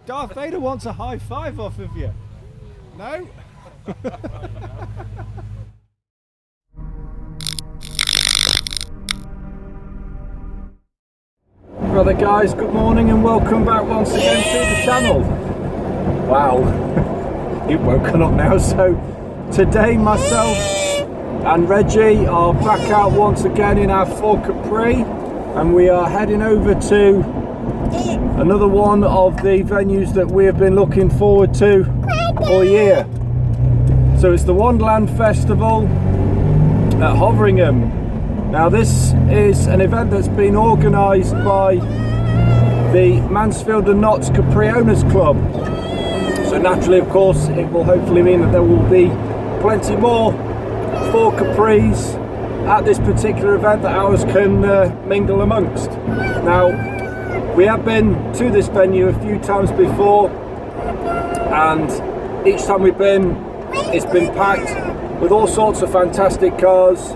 Darth Vader wants a high five off of you. No? Brother guys, good morning and welcome back once again to the channel. Wow, you've woken up now. So today myself and Reggie are back out once again in our Ford Capri, and we are heading over to another one of the venues that we have been looking forward to all year. So it's the Wonderland Festival at Hoveringham. Now this is an event that's been organised by the Mansfield and Notts Capri Owners Club. So naturally, of course, it will hopefully mean that there will be plenty more Ford Capris at this particular event that ours can mingle amongst. Now, we have been to this venue a few times before, and each time we've been, it's been packed with all sorts of fantastic cars,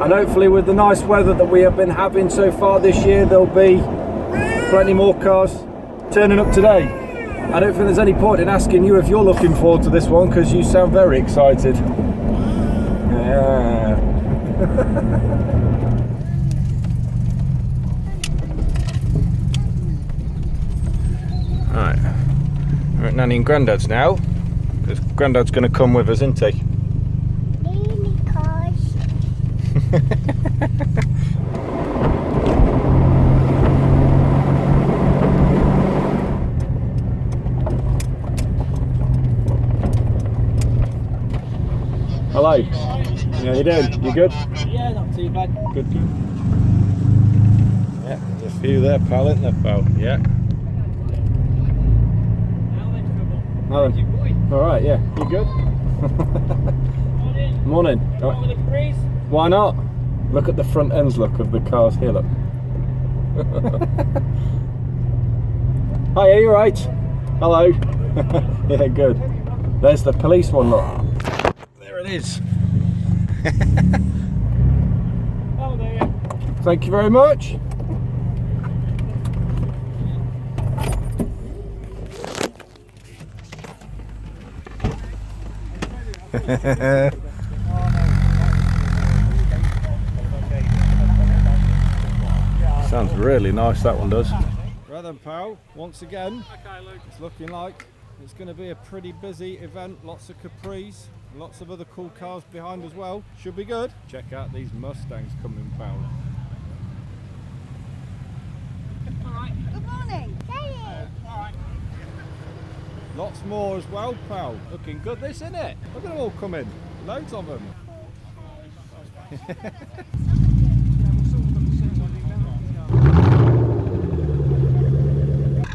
and hopefully with the nice weather that we have been having so far this year, there'll be plenty more cars turning up today. I don't think there's any point in asking you if you're looking forward to this one, because you sound very excited. Yeah. Right, we're at Nanny and Grandad's now, because Grandad's going to come with us, isn't he? Mini cars. Hello. How you doing? You good? Yeah, not too bad. Good, good. Yeah, there's a few there, pal, isn't there, pal? Yeah. Nothing. Alright, yeah. You good? Morning. Morning. With the Capris? Why not? Look at the front ends look of the cars here, look. Hi, are you alright? Hello. Yeah, good. There's the police one, look. There it is. Oh, there you go. Thank you very much. Sounds really nice, that one does. Right then, pal, once again, it's looking like it's going to be a pretty busy event. Lots of Capris, lots of other cool cars behind as well. Should be good. Check out these Mustangs coming, pal. Good morning. Lots more as well, pal. Looking good, this, isn't it? Look at them all coming. Loads of them.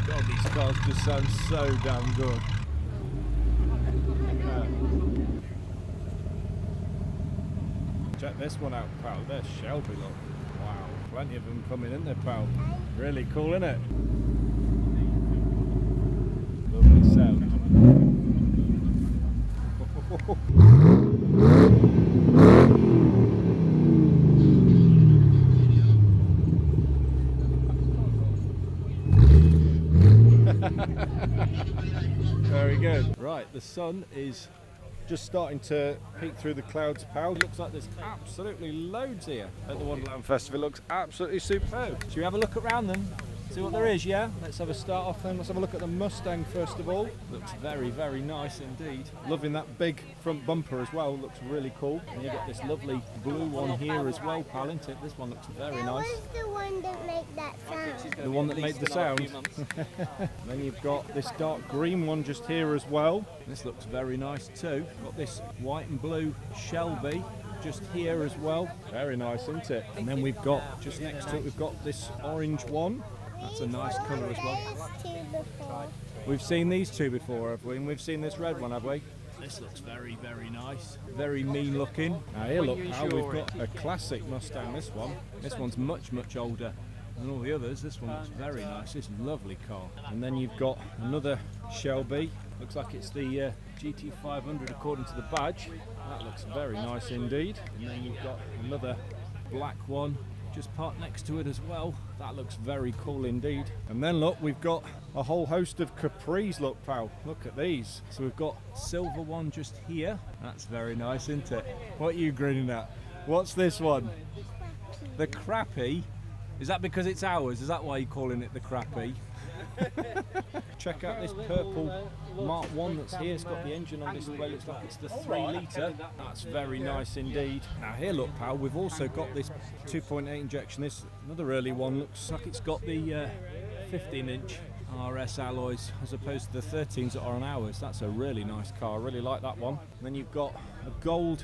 God, these cars just sound so damn good. Check this one out, pal. There's Shelby, look. Wow, plenty of them coming in there, pal. Really cool, isn't it? Lovely sound. Very good. Right, the sun is just starting to peek through the clouds, pal. Looks like there's absolutely loads here at the Wonderland Festival. It looks absolutely superb. Should we have a look around them? See what there is, yeah? Let's have a start off then. Let's have a look at the Mustang first of all. Looks very, very nice indeed. Loving that big front bumper as well. Looks really cool. And you've got this lovely blue one here as well, pal, isn't it? This one looks very nice. Where's the one that made that sound? The one that made the sound. Then you've got this dark green one just here as well. This looks very nice too. Got this white and blue Shelby just here as well. Very nice, isn't it? And then we've got, just next to it, we've got this orange one. That's a nice colour as well. We've seen these two before, have we? And we've seen this red one, have we? This looks very, very nice. Very mean looking. Now here, look, pal, we've got a classic Mustang, this one. This one's much, much older than all the others. This one looks very nice. This is a lovely car. And then you've got another Shelby. Looks like it's the GT500 according to the badge. That looks very nice indeed. And then you've got another black one just parked next to it as well. That looks very cool indeed. And then look, we've got a whole host of Capris, look pal, look at these. So we've got silver one just here. That's very nice, isn't it? What are you grinning at? What's this one? The crappy? Is that because it's ours? Is that why you're calling it the crappy? Check out this purple Mark 1 that's here. It's got the engine on display. Looks like it's the 3 litre. That's very nice indeed. Now here look pal, we've also got this 2.8 injection. This another early one. Looks like it's got the 15-inch RS alloys as opposed to the 13s that are on ours. That's a really nice car. I really like that one. And then you've got a gold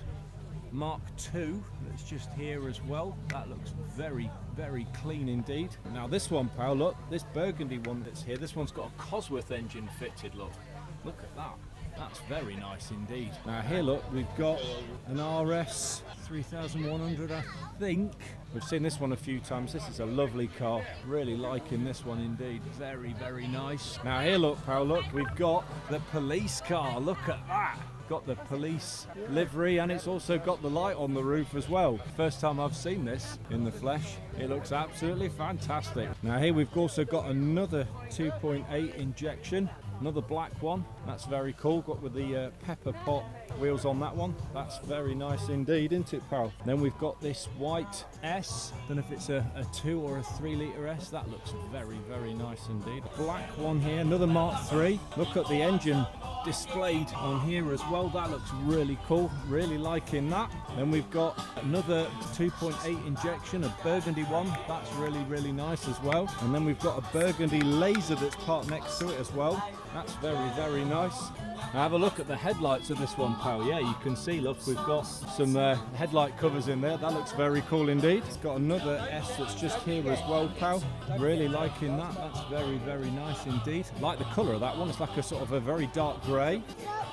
Mark II that's just here as well. That looks very, very clean indeed. Now this one pal, look, this burgundy one that's here, this one's got a Cosworth engine fitted, look at that. That's very nice indeed. Now here look, we've got an RS 3100 I think. We've seen this one a few times. This is a lovely car. Really liking this one indeed. Very, very nice. Now here look pal, look, we've got the police car. Look at that. Got the police livery and it's also got the light on the roof as well. First time I've seen this in the flesh. It looks absolutely fantastic. Now here we've also got another 2.8 injection, another black one. That's very cool. Got with the pepper pot wheels on that one. That's very nice indeed, isn't it pal? Then we've got this white S. Don't know if it's a 2 or a 3 litre S. That looks very, very nice indeed. Black one here, another Mark III. Look at the engine displayed on here as well. That looks really cool, really liking that. Then we've got another 2.8 injection, a burgundy one. That's really, really nice as well. And then we've got a burgundy laser that's parked next to it as well. That's very, very nice. Now have a look at the headlights of this one pal. Yeah, you can see, look, we've got some headlight covers in there. That looks very cool indeed. It's got another S that's just here as well pal. Really liking that. That's very, very nice indeed. Like the colour of that one. It's like a sort of a very dark grey.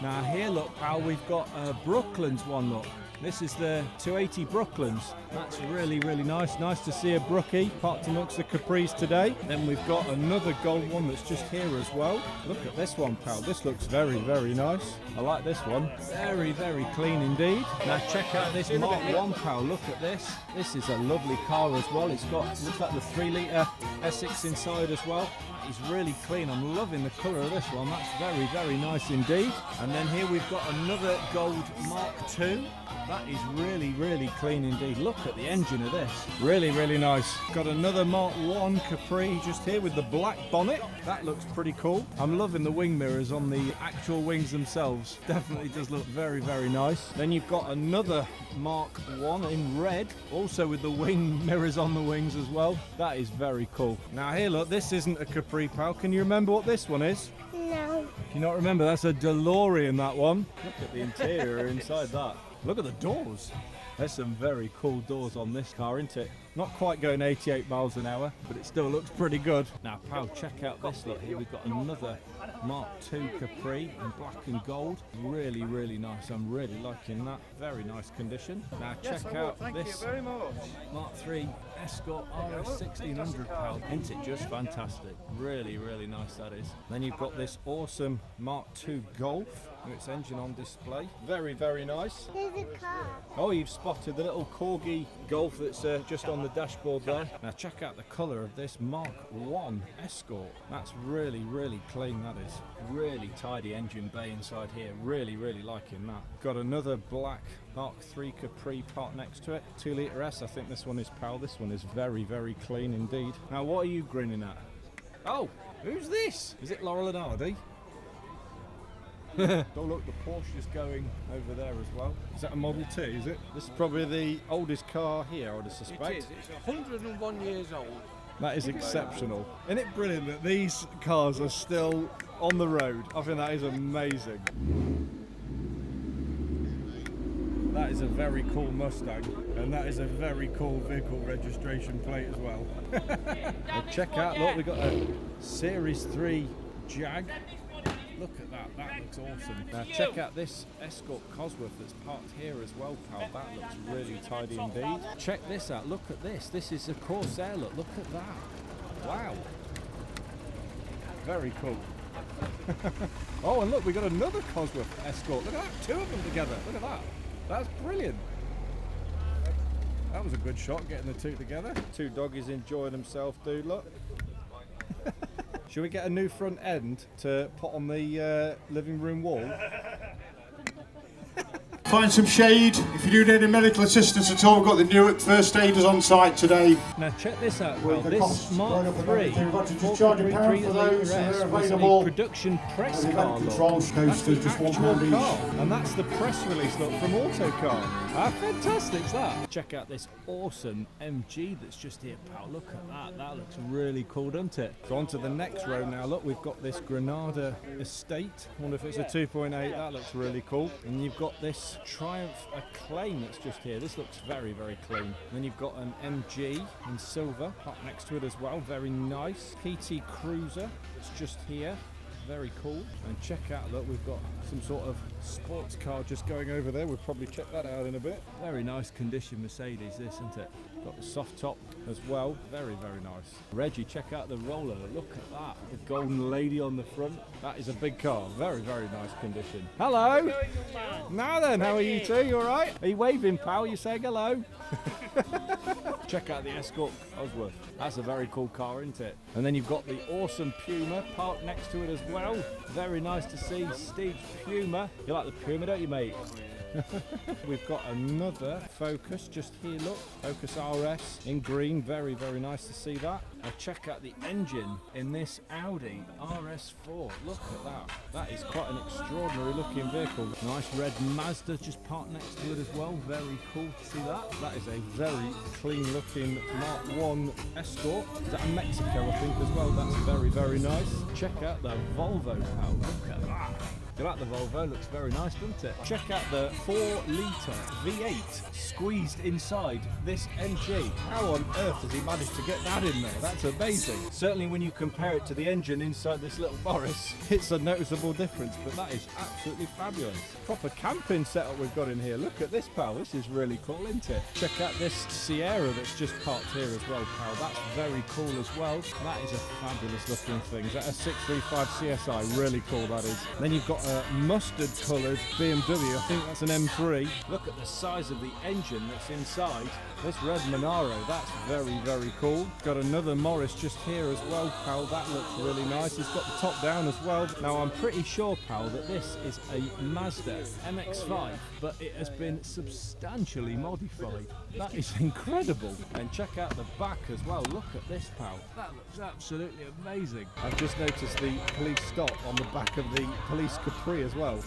Now here look pal, we've got Brooklands one, look. This is the 280 Brooklands. That's really, really nice. Nice to see a Brookie parked amongst the Capris today. Then we've got another gold one that's just here as well. Look at this one, pal. This looks very, very nice. I like this one. Very, very clean indeed. Now check out this Mark 1, pal. Look at this. This is a lovely car as well. It's got, looks like the 3 litre S6 inside as well. Is really clean. I'm loving the colour of this one. That's very, very nice indeed. And then here we've got another gold Mark II. That is really, really clean indeed. Look at the engine of this. Really, really nice. Got another Mark 1 Capri just here with the black bonnet. That looks pretty cool. I'm loving the wing mirrors on the actual wings themselves. Definitely does look very, very nice. Then you've got another Mark 1 in red, also with the wing mirrors on the wings as well. That is very cool. Now here, look, this isn't a Capri, pal. Can you remember what this one is? No. Can you not remember? That's a DeLorean, that one. Look at the interior inside that. Look at the doors. There's some very cool doors on this car, isn't it? Not quite going 88 miles an hour, but it still looks pretty good. Now, pal, check out this look here. We've got another Mark II Capri in black and gold. Really, really nice. I'm really liking that. Very nice condition. Now, check out this Mark III Escort RS 1600, pal. Isn't it just fantastic? Really, really nice that is. Then you've got this awesome Mark II Golf with its engine on display. Very, very nice. There's a car. Oh, you've spotted the little Corgi Golf that's just on the dashboard there. Now check out the colour of this Mark 1 Escort. That's really, really clean, that is. Really tidy engine bay inside here. Really, really liking that. Got another black Mark III Capri parked next to it. 2 litre S, I think this one is, pal. This one is very, very clean indeed. Now what are you grinning at? Oh, who's this? Is it Laurel and Hardy? Oh look, the Porsche is going over there as well. Is that a Model T, is it? This is probably the oldest car here, I would suspect. It is. It's 101 years old. That is exceptional. Isn't it brilliant that these cars are still on the road? I think that is amazing. That is a very cool Mustang, and that is a very cool vehicle registration plate as well. Check out, look, we've got a Series 3 Jag. Look at that, that looks awesome. Now check out this Escort Cosworth that's parked here as well, pal. That looks really tidy indeed. Check this out, look at this. This is a Corsair, look at that. Wow. Very cool. Oh, and look, we got another Cosworth Escort. Look at that, 2 of them together. Look at that. That's brilliant. That was a good shot, getting the two together. Two doggies enjoying themselves, dude, look. Should we get a new front end to put on the living room wall? Find some shade. If you do need any medical assistance at all, we've got the Newark first aiders on site today. Now check this out, With pal. the This costs Mark right up and 3 everything. We've got to just charge a pound for those, so they're was a available. production press The car event look. controls goes That's to the just £1 actual each. car. And that's the press release look from Autocar. How fantastic is that? Check out this awesome MG that's just here, pal. Look at that. That looks really cool, doesn't it? So on to the next row now. Look, we've got this Granada Estate. I wonder if it's a 2.8. That looks really cool. And you've got this Triumph Acclaim that's just here. This looks very, very clean. And then you've got an MG in silver up next to it as well. Very nice. PT Cruiser. It's just here. Very cool. And check out, look, we've got some sort of sports car just going over there. We'll probably check that out in a bit. Very nice condition Mercedes, this, isn't it? Got the soft top as well. Very, very nice. Reggie, check out the roller. Look at that. The golden lady on the front. That is a big car. Very, very nice condition. Hello. Now then, how are you two? You all right? Are you waving, pal? You saying hello? Check out the Escort Cosworth. That's a very cool car, isn't it? And then you've got the awesome Puma parked next to it as well. Very nice to see. Steve's Puma. You like the Puma, don't you, mate? We've got another Focus just here, look. Focus RS in green. Very, very nice to see that. Now check out the engine in this Audi RS4. Look at that. That is quite an extraordinary looking vehicle. Nice red Mazda just parked next to it as well. Very cool to see that. That is a very clean looking Mark 1 Escort. Is that a Mexico, I think, as well? That's very, very nice. Check out the Volvo, pal. Look at that. You like the Volvo? Looks very nice, doesn't it? Check out the 4-litre V8 squeezed inside this MG. How on earth has he managed to get that in there? That's amazing. Certainly when you compare it to the engine inside this little Boris, it's a noticeable difference, but that is absolutely fabulous. Proper camping setup we've got in here. Look at this, pal. This is really cool, isn't it? Check out this Sierra that's just parked here as well, pal. That's very cool as well. That is a fabulous looking thing. Is that a 635 CSI? Really cool, that is. Then you've got a mustard coloured BMW. I think that's an M3. Look at the size of the engine that's inside this red Monaro. That's very, very cool. Got another Morris just here as well, pal. That looks really nice. It's got the top down as well. Now I'm pretty sure, pal, that this is a Mazda MX-5, but it has been substantially modified. That is incredible. And check out the back as well. Look at this, pal. That looks absolutely amazing. I've just noticed the police stop on the back of the police Capri as well.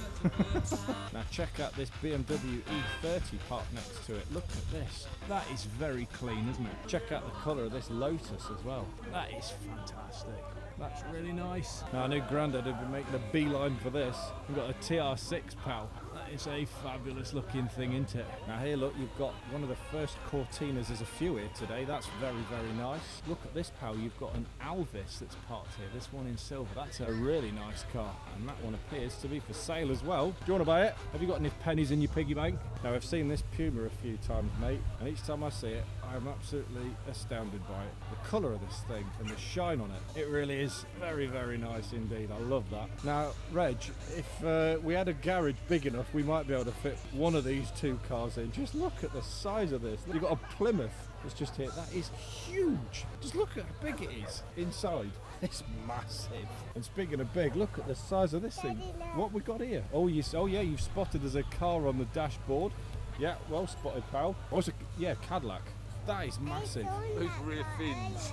Now check out this BMW E30 parked next to it. Look at this. That is very clean, isn't it? Check out the colour of this Lotus as well. That is fantastic. That's really nice. Now I knew Grandad had been making a beeline for this. We've got a TR6, pal. That is a fabulous looking thing, isn't it? Now here, look, you've got one of the first Cortinas. There's a few here today. That's very, very nice. Look at this, pal. You've got an Alvis that's parked here. This one in silver. That's a really nice car. And that one appears to be for sale as well. Do you want to buy it? Have you got any pennies in your piggy bank? Now I've seen this Puma a few times, mate. And each time I see it, I'm absolutely astounded by it. The colour of this thing and the shine on it. It really is very, very nice indeed. I love that. Now, Reg, if we had a garage big enough, we might be able to fit one of these two cars in. Just look at the size of this. You've got a Plymouth that's just here. That is huge. Just look at how big it is inside. It's massive. It's big and big. Look at the size of this thing. What we got here? Oh, yeah, you've spotted there's a car on the dashboard. Yeah, well spotted, pal. Also, yeah, Cadillac. That is massive. Those rear fins.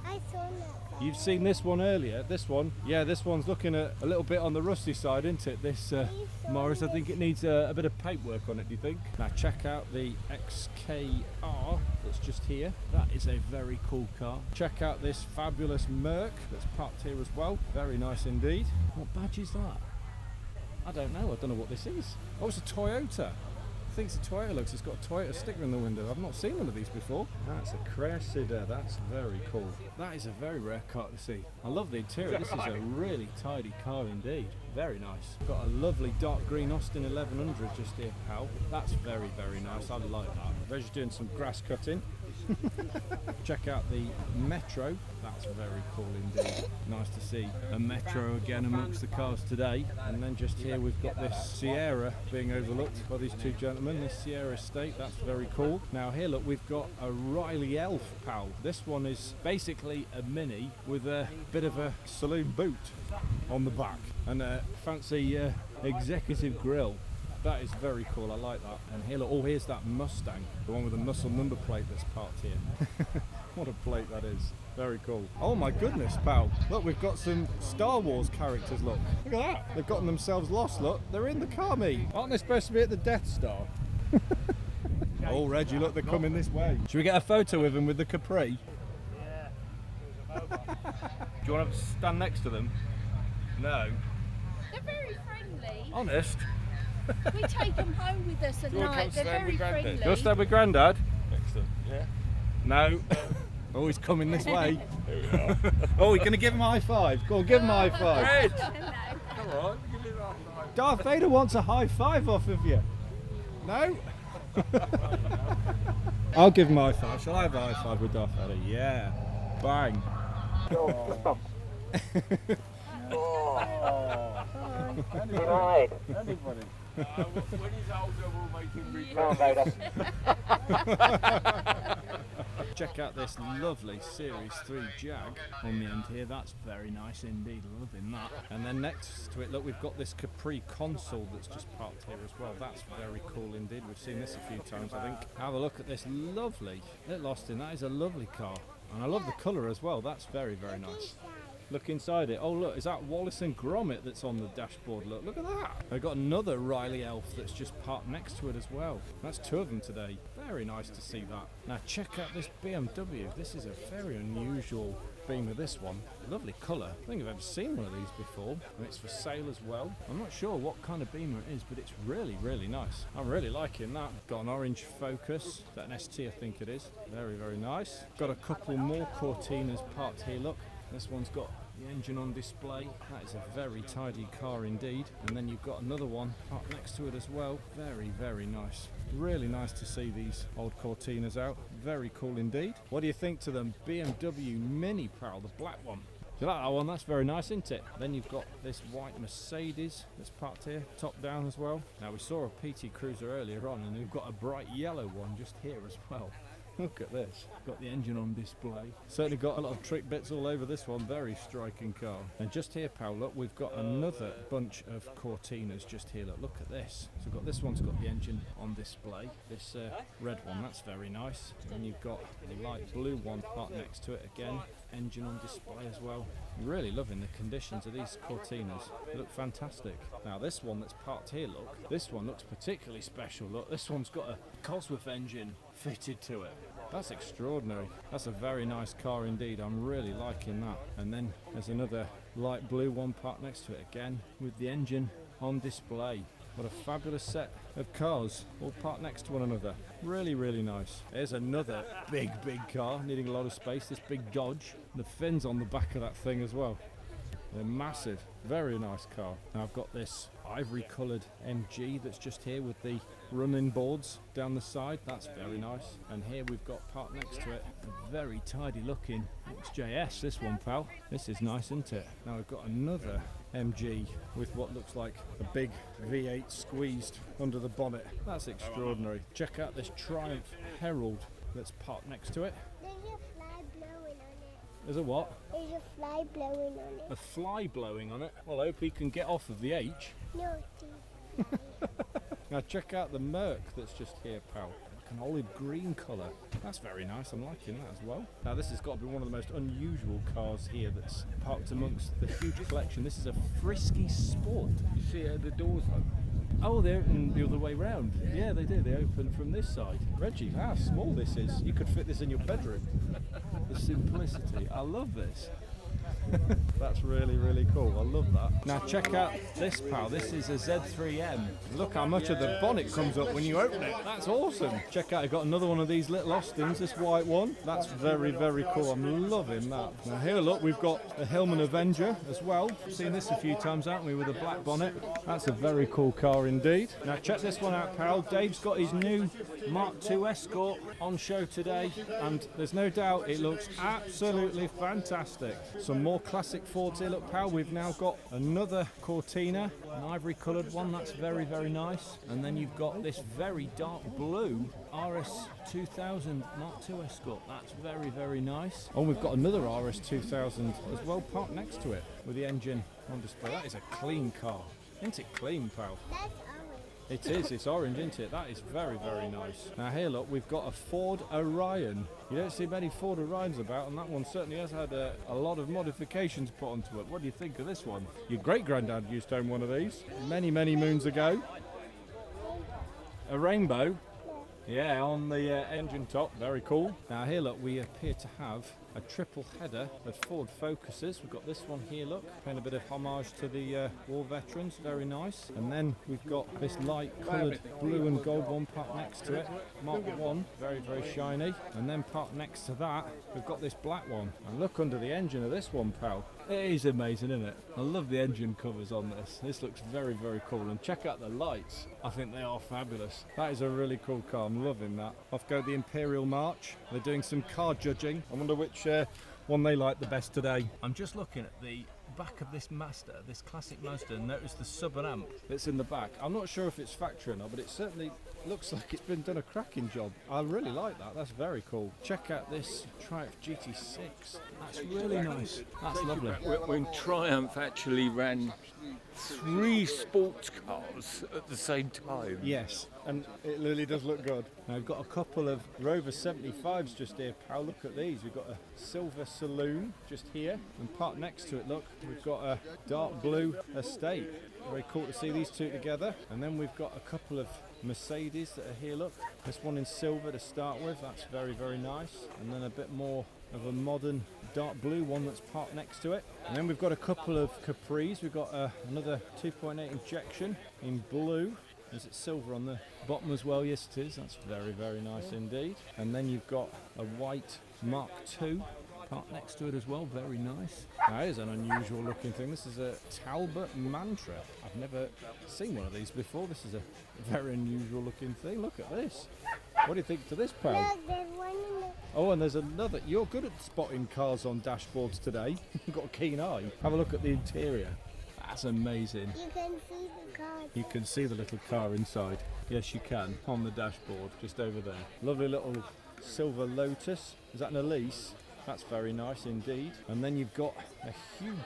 I saw that. You've seen this one earlier. This one, yeah, this one's looking a little bit on the rusty side, isn't it? This Morris, I think it needs a bit of paintwork on it, do you think? Now check out the XKR that's just here. That is a very cool car. Check out this fabulous Merc that's parked here as well. Very nice indeed. What badge is that? I don't know what this is. Oh, it's a Toyota. I think it's a Toyota. Looks, it's got a Toyota sticker in the window. I've not seen one of these before. That's a Cressida. That's very cool. That is a very rare car to see. I love the interior. This is a really tidy car indeed. Very nice. Got a lovely dark green Austin 1100 just here, pal. That's very, very nice. I like that. Reggie's doing some grass cutting. Check out the Metro. That's very cool indeed. Nice to see a Metro again amongst the cars today. And then just here we've got this Sierra being overlooked by these two gentlemen. This Sierra estate, that's very cool. Now here, look, we've got a Riley Elf, pal. This one is basically a Mini with a bit of a saloon boot on the back and a fancy executive grille. That is very cool, I like that. And here, look, oh, here's that Mustang, the one with the muscle number plate that's parked here. What a plate that is. Very cool. Oh my goodness, pal. Look, we've got some Star Wars characters, look. Look at that. They've gotten themselves lost, look. They're in the car meet. Aren't they supposed to be at the Death Star? Oh, Reggie, look, they're coming this way. Should we get a photo with them with the Capri? Yeah. Do you want to stand next to them? No. They're very friendly. Honest? We take them home with us at night. They're very friendly. You want to stay with Grandad? Next to, yeah. No. Oh, he's coming this way. Oh, we're going to give him a high five. Go on, give him a high five. Red! Hello. Come on, give it a high. Darth Vader wants a high five off of you. No? I'll give him a high five. Shall I have a high five with Darth Vader? Yeah. Bang. Anybody. When he's older, we'll make him Check out this lovely Series 3 Jag on the end here. That's very nice indeed, loving that. And then next to it, look, we've got this Capri console that's just parked here as well. That's very cool indeed. We've seen this a few times, I think. Have a look at this lovely Little Austin. That is a lovely car. And I love the colour as well. That's very, very nice. Look inside it. Oh look, is that Wallace and Gromit that's on the dashboard? Look at that. They've got another Riley Elf that's just parked next to it as well. That's two of them today. Very nice to see that. Now check out this BMW. This is a very unusual Beamer, this one. Lovely colour. I don't think I've ever seen one of these before. And it's for sale as well. I'm not sure what kind of Beamer it is, but it's really, really nice. I'm really liking that. Got an orange Focus. Is that an ST, I think it is. Very, very nice. Got a couple more Cortinas parked here, look. This one's got the engine on display. That is a very tidy car indeed. And then you've got another one parked next to it as well. Very, very nice. Really nice to see these old Cortinas out. Very cool indeed. What do you think to them BMW Mini, pal, the black one? Do you like that one? That's very nice, isn't it? Then you've got this white Mercedes that's parked here, top down as well. Now we saw a PT Cruiser earlier on, and we've got a bright yellow one just here as well. Look at this. Got the engine on display. Certainly got a lot of trick bits all over this one. Very striking car. And just here, pal, look, we've got another bunch of Cortinas just here. Look at this. So we've got this one's got the engine on display. This red one, that's very nice. And you've got the light blue one parked next to it again. Engine on display as well. Really loving the conditions of these Cortinas. They look fantastic. Now this one that's parked here, look, this one looks particularly special. Look, this one's got a Cosworth engine fitted to it. That's extraordinary. That's a very nice car indeed. I'm really liking that. And then there's another light blue one parked next to it again with the engine on display. What a fabulous set of cars all parked next to one another. Really, really nice. There's another big car needing a lot of space. This big Dodge. The fins on the back of that thing as well. They're massive. Very nice car. Now I've got this ivory coloured MG that's just here with the running boards down the side. That's very nice. And here we've got parked next to it a very tidy looking XJS, this one, pal. This is nice, isn't it? Now we've got another MG with what looks like a big V8 squeezed under the bonnet. That's extraordinary. Check out this Triumph Herald that's parked next to it. There's a fly blowing on it. There's a what? There's a fly blowing on it. A fly blowing on it. Well, I hope he can get off of the H. No, Now check out the Merc that's just here, pal. Like an olive green colour. That's very nice. I'm liking that as well. Now this has got to be one of the most unusual cars here that's parked amongst the huge collection. This is a Frisky Sport. You see how the doors open? Oh, they open the other way round. Yeah, they do. They open from this side. Reggie, how small this is. You could fit this in your bedroom. The simplicity. I love this. That's really, really cool. I love that. Now check out this, pal. This is a Z3M. Look how much of the bonnet comes up when you open it. That's awesome. Check out, I've got another one of these little Austins, this white one. That's very, very cool. I'm loving that. Now here, look, we've got a Hillman Avenger as well. Seen this a few times, haven't we, with a black bonnet. That's a very cool car indeed. Now check this one out, pal. Dave's got his new Mark II Escort on show today, and there's no doubt it looks absolutely fantastic. Some more classic Fords here. Look, pal, we've now got another Cortina, an ivory coloured one. That's very, very nice. And then you've got this very dark blue RS 2000 Mark II Escort. That's very, very nice. Oh, we've got another RS 2000 as well parked next to it with the engine on display. That is a clean car. Isn't it clean, pal? That's orange. It is, it's orange, isn't it? That is very, very nice. Now here, look, we've got a Ford Orion. You don't see many Ford Orions about, and that one certainly has had a lot of modifications put onto it. What do you think of this one? Your great-granddad used to own one of these many, many moons ago. A rainbow? Yeah, on the engine top, very cool. Now here, look, we appear to have a triple header of Ford Focuses. We've got this one here, look, paying a bit of homage to the war veterans, very nice. And then we've got this light coloured blue and gold one parked next to it, Mark I, very, very shiny. And then parked next to that, we've got this black one. And look under the engine of this one, pal. It is amazing, isn't it? I love the engine covers on this. This looks very, very cool. And check out the lights. I think they are fabulous. That is a really cool car. I'm loving that. Off go the Imperial March. They're doing some car judging. I wonder which one they like the best today. I'm just looking at the back of this Mazda, this classic Mazda, and notice the sub-amp that's in the back. I'm not sure if it's factory or not, but it certainly looks like it's been done a cracking job. I really like that. That's very cool. Check out this Triumph GT6. That's really nice. That's lovely. When Triumph actually ran 3 sports cars at the same time. Yes, and it really does look good. Now we've got a couple of Rover 75s just here, pal. Look at these. We've got a silver saloon just here, and parked next to it, look, we've got a dark blue estate. Very cool to see these two together. And then we've got a couple of Mercedes that are here, look. This one in silver to start with, that's very, very nice. And then a bit more of a modern dark blue one that's parked next to it. And then we've got a couple of Capris. We've got another 2.8 injection in blue. Is it silver on the bottom as well? Yes, it is. That's very, very nice indeed. And then you've got a white Mark II parked next to it as well. Very nice. Now, here's an unusual looking thing. This is a Talbot Mantra. I've never seen one of these before. This is a very unusual looking thing. Look at this. What do you think to this, pal? Look, there's one in the... Oh, and there's another. You're good at spotting cars on dashboards today. You've got a keen eye. Have a look at the interior. That's amazing. You can see the car. You can see the little car inside. Yes, you can, on the dashboard, just over there. Lovely little silver Lotus. Is that an Elise? That's very nice indeed. And then you've got a huge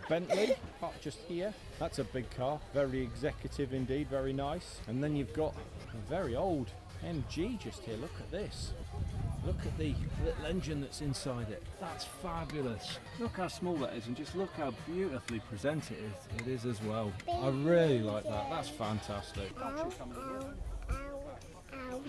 Bentley parked just here. That's a big car, very executive indeed, very nice. And then you've got a very old MG just here. Look at this. Look at the little engine that's inside it. That's fabulous. Look how small that is, and just look how beautifully presented it is as well. I really like that. That's fantastic.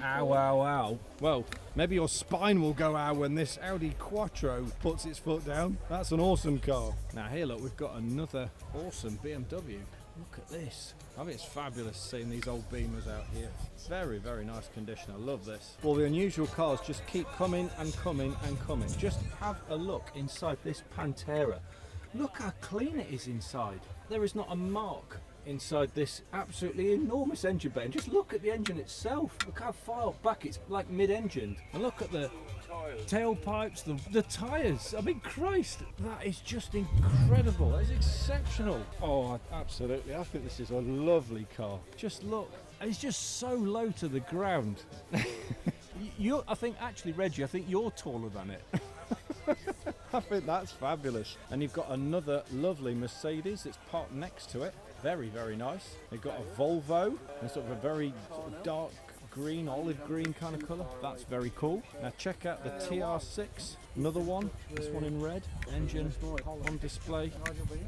Ow, ow, ow. Well, maybe your spine will go ow when this Audi Quattro puts its foot down. That's an awesome car. Now here, look, we've got another awesome BMW. Look at this. I think it's fabulous seeing these old Beamers out here. Very, very nice condition. I love this. Well, the unusual cars just keep coming and coming and coming. Just have a look inside this Pantera. Look how clean it is inside. There is not a mark inside this absolutely enormous engine bay. And just look at the engine itself. Look how far back it's like mid-engined. And look at the tailpipes, the tyres. I mean, Christ, that is just incredible. That is exceptional. Oh, absolutely. I think this is a lovely car. Just look. It's just so low to the ground. I think, actually, Reggie, I think you're taller than it. I think that's fabulous. And you've got another lovely Mercedes that's parked next to it. Very, very nice. They've got a Volvo and sort of a very sort of dark green, olive green kind of colour. That's very cool. Now check out the TR6, another one. This one in red. Engine on display.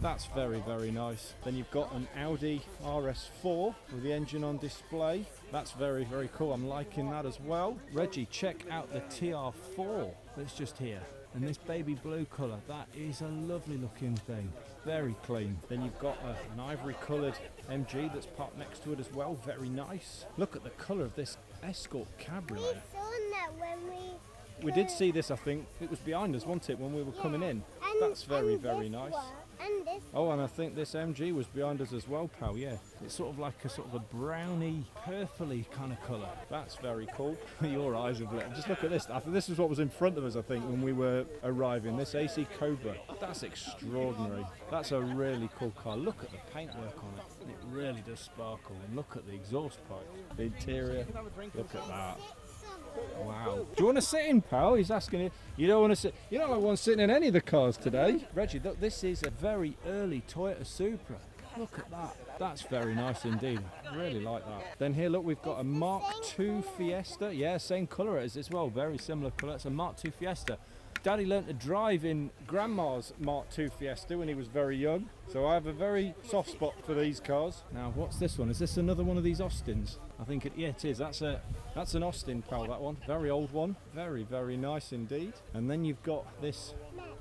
That's very, very nice. Then you've got an Audi RS4 with the engine on display. That's very, very cool. I'm liking that as well. Reggie, check out the TR4 that's just here. And this baby blue colour, that is a lovely looking thing. Very clean. Then you've got an ivory coloured MG that's parked next to it as well. Very nice. Look at the colour of this Escort Cabriolet. We saw that when We did see this, I think. It was behind us, wasn't it, when we were coming in? And That's very, very nice. And this. Oh, and I think this MG was behind us as well, pal, yeah. It's sort of like a sort of a browny, purpley kind of colour. That's very cool. Your eyes have lit. Just look at this. I think this is what was in front of us, I think, when we were arriving. This AC Cobra. That's extraordinary. That's a really cool car. Look at the paintwork on it. It really does sparkle. And look at the exhaust pipe. The interior. Look at that. Wow. Do you want to sit in, pal? He's asking you. You don't want to sit. You don't like one sitting in any of the cars today. Reggie, look, this is a very early Toyota Supra. Look at that. That's very nice indeed. I really like that. Then here, look, we've got a Mark II Fiesta. Yeah, same colour as well. Very similar colour. It's a Mark II Fiesta. Daddy learnt to drive in Grandma's Mark II Fiesta when he was very young. So I have a very soft spot for these cars. Now, what's this one? Is this another one of these Austins? I think yeah, it is. That's an Austin, pal, that one. Very old one. Very, very nice indeed. And then you've got this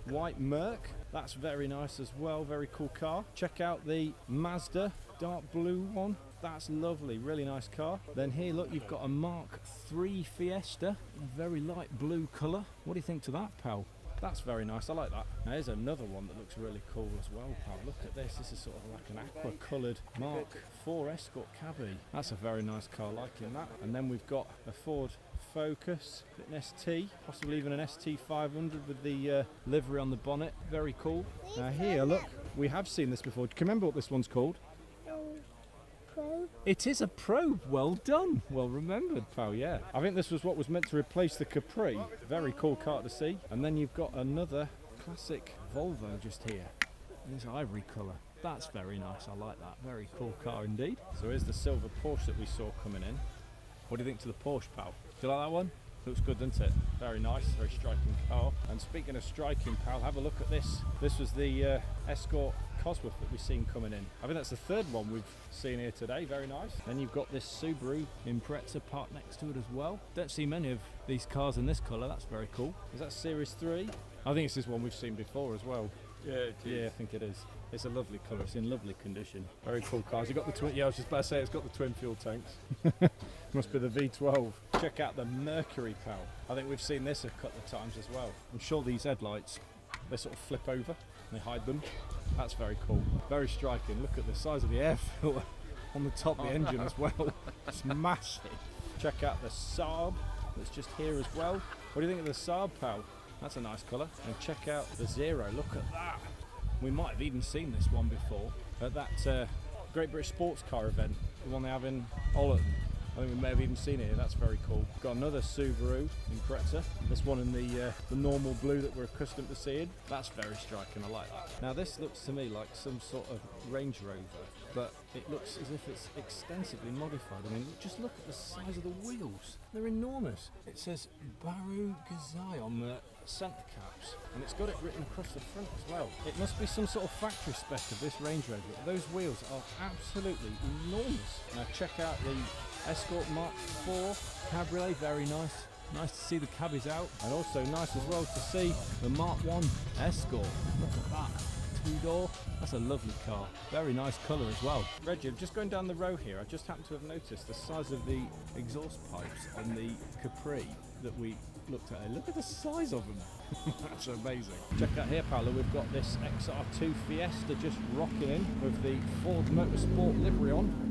white Merc. That's very nice as well. Very cool car. Check out the Mazda dark blue one. That's lovely, really nice car. Then here, look, you've got a Mark III Fiesta, a very light blue colour. What do you think to that, pal? That's very nice, I like that. Now here's another one that looks really cool as well, pal. Look at this, this is sort of like an aqua coloured Mark IV Escort Capri. That's a very nice car, liking that. And then we've got a Ford Focus, an ST, possibly even an ST 500 with the livery on the bonnet. Very cool. Now here, look, we have seen this before. Do you remember what this one's called? Probe. It is a Probe. Well done. Well remembered, pal, yeah. I think this was what was meant to replace the Capri. Very cool car to see. And then you've got another classic Volvo just here. This ivory colour. That's very nice. I like that. Very cool car indeed. So here's the silver Porsche that we saw coming in. What do you think to the Porsche, pal? Do you like that one? Looks good, doesn't it? Very nice, very striking car. And speaking of striking, pal, have a look at this. This was the Escort Cosworth that we've seen coming in. I think that's the third one we've seen here today. Very nice. Then you've got this Subaru Impreza parked next to it as well. Don't see many of these cars in this colour. That's very cool. Is that Series 3? I think it's this one we've seen before as well. Yeah, it is. Yeah, I think it is. It's a lovely colour. It's in lovely condition. Very cool cars. You got the twin. Yeah, I was just about to say it's got the twin fuel tanks. Must be the V12. Check out the Mercury, pal. I think we've seen this a couple of times as well. I'm sure these headlights, they sort of flip over and they hide them. That's very cool. Very striking. Look at the size of the air filter on the top of the engine as well. It's massive. Check out the Saab that's just here as well. What do you think of the Saab, pal? That's a nice colour. And check out the Zero. Look at that. We might have even seen this one before at that Great British Sports Car event, the one they have in Holland. I think we may have even seen it here. That's very cool. Got another Subaru Impreza. This one in the normal blue that we're accustomed to seeing. That's very striking. I like that. Now this looks to me like some sort of Range Rover, but it looks as if it's extensively modified. I mean, just look at the size of the wheels. They're enormous. It says Baru Gazai on the centre caps, and it's got it written across the front as well. It must be some sort of factory spec of this Range Rover. Those wheels are absolutely enormous. Now check out the Escort Mark IV Cabriolet, very nice. Nice to see the cabbies out, and also nice as well to see the Mark I Escort. Look at that, two-door. That's a lovely car. Very nice colour as well. Reggie, I'm just going down the row here. I just happen to have noticed the size of the exhaust pipes on the Capri that we looked at. Look at the size of them. That's amazing. Check out here, Paolo. We've got this XR2 Fiesta just rocking in with the Ford Motorsport livery on.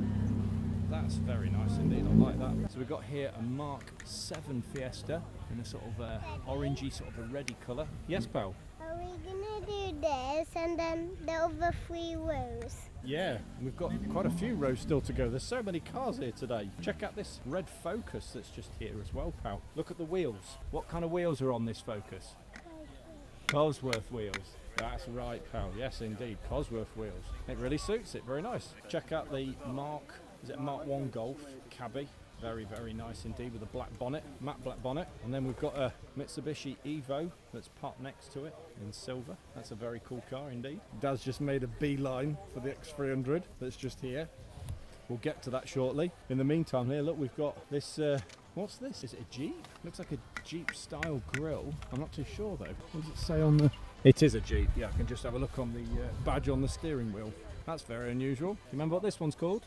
That's very nice indeed, I like that. So we've got here a Mark 7 Fiesta in a sort of orangey, sort of a reddy colour. Yes, pal? Are we gonna do this and then the other 3 rows? Yeah, we've got quite a few rows still to go. There's so many cars here today. Check out this red Focus that's just here as well, pal. Look at the wheels. What kind of wheels are on this Focus? Cosworth wheels. That's right, pal. Yes, indeed. Cosworth wheels. It really suits it. Very nice. Check out the Mark 1 Golf Cabbie. Very, very nice indeed with a black bonnet, matte black bonnet. And then we've got a Mitsubishi Evo that's parked next to it in silver. That's a very cool car indeed. Dad's just made a beeline for the X300 that's just here. We'll get to that shortly. In the meantime here, look, we've got this, what's this? Is it a Jeep? Looks like a Jeep style grille. I'm not too sure though. What does it say on the... It is a Jeep. Yeah, I can just have a look on the badge on the steering wheel. That's very unusual. Do you remember what this one's called?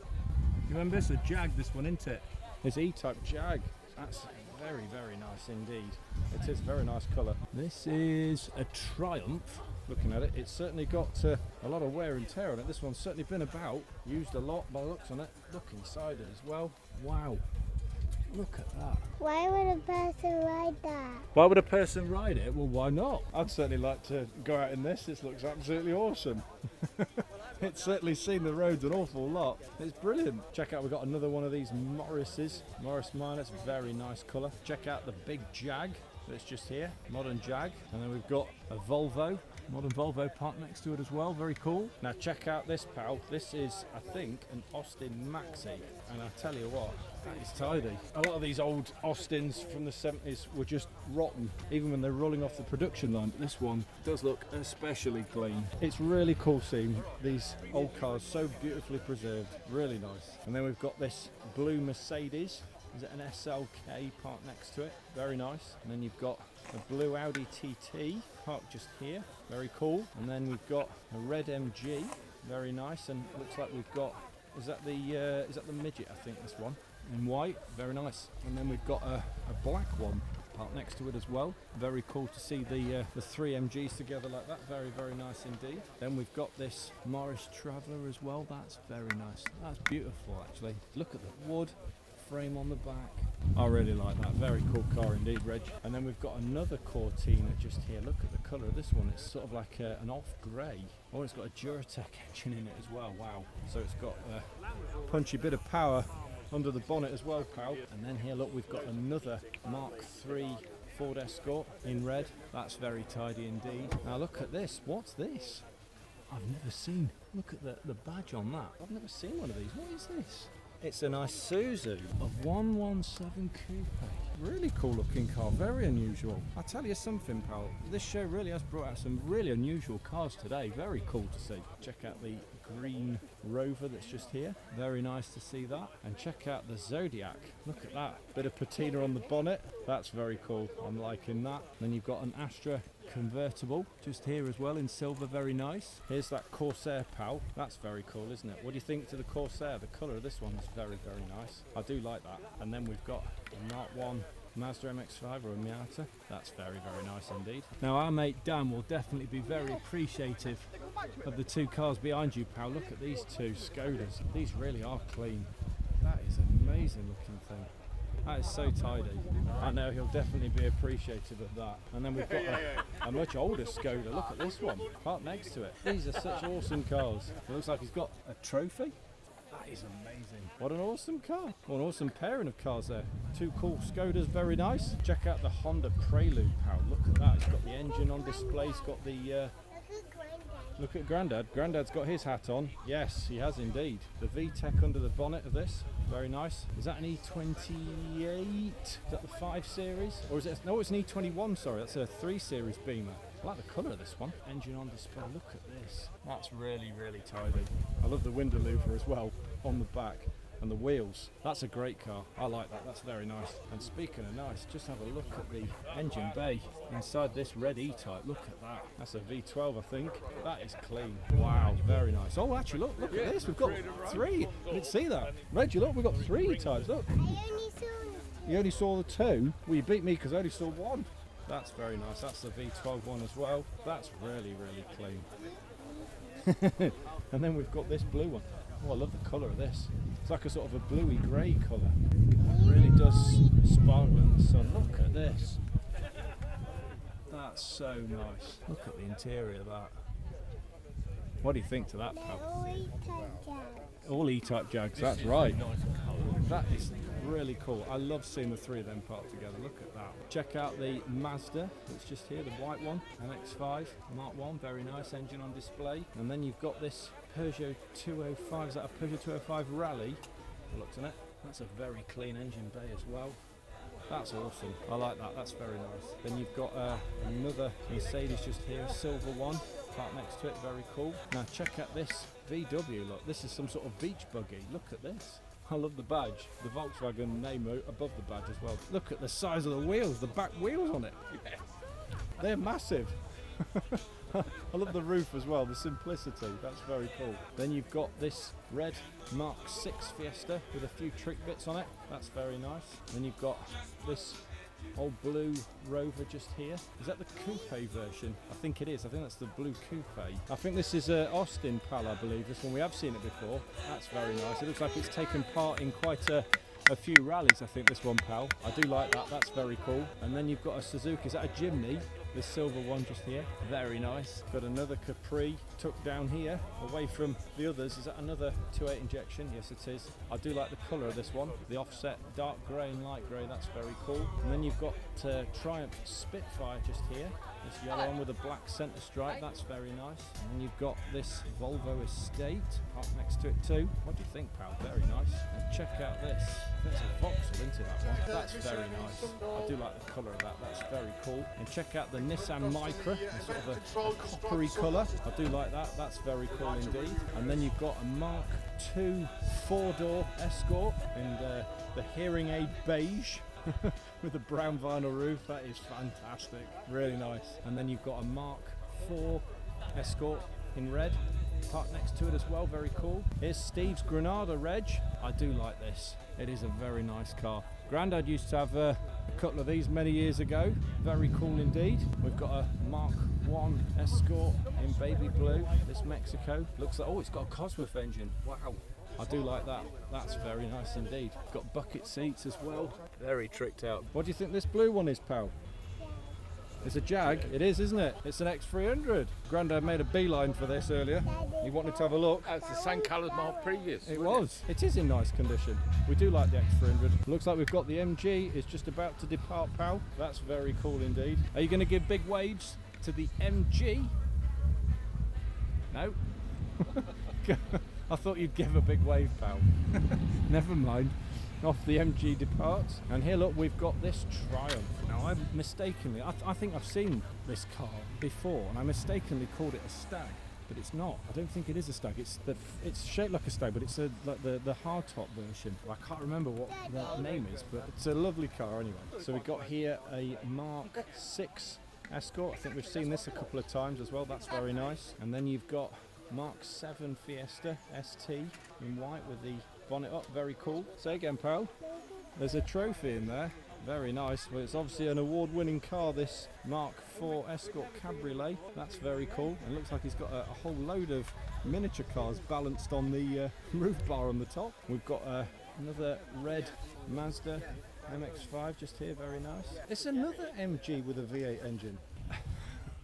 You remember this? A Jag, this one, isn't it? It's E-Type Jag. That's very, very nice indeed. It is a very nice colour. This is a Triumph looking at it. It's certainly got a lot of wear and tear on it. This one's certainly been about, used a lot by the looks on it. Look inside it as well. Wow. Look at that. Why would a person ride that? Why would a person ride it? Well, why not? I'd certainly like to go out in this. This looks absolutely awesome. It's certainly seen the roads an awful lot. It's brilliant. Check out, we've got another one of these Morris Minors. Very nice colour. Check out the big Jag that's just here. Modern Jag. And then we've got a Volvo. Modern Volvo parked next to it as well. Very cool. Now check out this, pal. This is, I think, an Austin Maxi. And I tell you what, that is tidy. A lot of these old Austins from the 70s were just rotten, even when they're rolling off the production line. But this one does look especially clean. It's really cool seeing these old cars so beautifully preserved. Really nice. And then we've got this blue Mercedes. Is it an SLK parked next to it? Very nice. And then you've got a blue Audi TT parked just here. Very cool. And then we've got a red MG. Very nice. And it looks like we've got, is that the midget? I think this one in white. Very nice. And then we've got a black one parked next to it as well. Very cool to see the three MGs together like that. Very, very nice indeed. Then we've got this Morris Traveller as well. That's very nice. That's beautiful actually. Look at the wood frame on the back. I really like that. Very cool car indeed, Reg. And then we've got another Cortina just here. Look at the colour of this one. It's sort of like an off grey. Oh, it's got a Duratec engine in it as well. Wow. So it's got a punchy bit of power under the bonnet as well, pal. And then here, look, we've got another Mark III Ford Escort in red. That's very tidy indeed. Now look at this. What's this? I've never seen. Look at the badge on that. I've never seen one of these. What is this? It's an Isuzu of 117 Coupe. Really cool looking car, very unusual. I'll tell you something, pal, this show really has brought out some really unusual cars today. Very cool to see. Check out the green Rover that's just here. Very nice to see that. And check out the Zodiac. Look at that. Bit of patina on the bonnet. That's very cool. I'm liking that. Then you've got an Astra convertible just here as well in silver. Very nice. Here's that Corsair, pal. That's very cool, isn't it? What do you think to the Corsair? The colour of this one is very, very nice. I do like that. And then we've got a Mark 1 Mazda MX-5 or a Miata. That's very, very nice indeed. Now our mate Dan will definitely be very appreciative of the two cars behind you, pal. Look at these two Skodas. These really are clean. That is an amazing looking thing. That is so tidy. I know he'll definitely be appreciative of that. And then we've got a much older Skoda. Look at this one, parked next to it. These are such awesome cars. It looks like he's got a trophy. That is amazing. What an awesome car. What an awesome pairing of cars there. Two cool Skodas, very nice. Check out the Honda Prelude, pal. Look at that. It's got the engine on display. It's got the... Look at Grandad. Grandad's got his hat on. Yes, he has indeed. The VTEC under the bonnet of this. Very nice. Is that an E28? Is that the 5 Series? Or is it... No, it's an E21, sorry. That's a 3 Series Beamer. I like the colour of this one. Engine on display. Look at this. That's really, really tidy. I love the window louver as well on the back. And the wheels. That's a great car. I like that. That's very nice. And speaking of nice, just have a look at the engine bay inside this red E-Type. Look at that. That's a V12, I think. That is clean. Wow, very nice. Oh, actually, look at this. We've got 3. I didn't see that. Reggie, look, we've got 3 E-Types. Look. I only saw the 2. You only saw the 2? Well, you beat me because I only saw 1. That's very nice. That's the V12 one as well. That's really, really clean. And then we've got this blue one. Oh, I love the colour of this. It's like a sort of a bluey grey colour. It really does sparkle in the sun. Look at this. That's so nice. Look at the interior of that. What do you think to that, pal? All E-Type Jags. All E-Type Jags, that's right. That is really cool. I love seeing the 3 of them parked together. Look at that. Check out the Mazda that's just here, the white one, MX-5 Mark 1, very nice, engine on display. And then you've got this Peugeot 205. Is that a Peugeot 205 Rally? Looks on it. That's a very clean engine bay as well. That's awesome. I like that. That's very nice. Then you've got another Mercedes just here, a silver one, parked next to it. Very cool. Now check out this VW. Look, this is some sort of beach buggy. Look at this. I love the badge. The Volkswagen name above the badge as well. Look at the size of the wheels, the back wheels on it. Yes. They're massive. I love the roof as well, the simplicity. That's very cool. Then you've got this red Mark 6 Fiesta with a few trick bits on it. That's very nice. Then you've got this old blue Rover just here. Is that the coupe version? I think it is. I think that's the blue coupe. I think this is Austin, pal, I believe. This one, we have seen it before. That's very nice. It looks like it's taken part in quite a few rallies, I think, this one, pal. I do like that. That's very cool. And then you've got a Suzuki. Is that a Jimny? This silver one just here. Very nice. Got another Capri tucked down here, away from the others. Is that another 2.8 injection? Yes, it is. I do like the colour of this one. The offset dark grey and light grey. That's very cool. And then you've got Triumph Spitfire just here. This yellow one with a black centre stripe. That's very nice. And then you've got this Volvo Estate parked next to it too. What do you think, pal? Very nice. And check out this. That's a Vauxhall, isn't it, that one? That's very nice. I do like the colour of that. That's very cool. And check out the Nissan Micra, sort of a coppery colour. I do like that. That's very cool indeed. And then you've got a Mark II 4-door Escort in the hearing aid beige with a brown vinyl roof. That is fantastic. Really nice. And then you've got a Mark IV Escort in red parked next to it as well. Very cool. Here's Steve's Granada Reg. I do like this. It is a very nice car. Grandad used to have a couple of these many years ago. Very cool indeed. We've got a Mark I Escort in baby blue. This Mexico. Looks like, oh, it's got a Cosworth engine. Wow. I do like that. That's very nice indeed. Got bucket seats as well. Very tricked out. What do you think this blue one is, pal? It's a Jag. It is, isn't it? It's an X300. Grandad made a beeline for this earlier. He wanted to have a look. That's the same colour as my previous. It was. It is in nice condition. We do like the X300. Looks like we've got the MG. It's just about to depart, pal. That's very cool indeed. Are you going to give big waves to the MG? No? I thought you'd give a big wave, pal. Never mind. Off the MG departs. And here, look, we've got this Triumph. Now, I mistakenly, I think I've seen this car before, and I mistakenly called it a Stag, but it's not. I don't think it is a Stag. It's shaped like a Stag, but it's like the hardtop version. I can't remember what the name is, but it's a lovely car anyway. So we've got here a Mark VI Escort. I think we've seen this a couple of times as well. That's very nice. And then you've got Mark VII Fiesta ST in white with the bonnet up. Very cool. Say again, pal. There's a trophy in there. Very nice. Well, it's obviously an award-winning car, this Mark IV Escort Cabriolet. That's very cool. It looks like he's got a whole load of miniature cars balanced on the roof bar on the top. We've got another red Mazda MX-5 just here. Very nice. It's another MG with a V8 engine.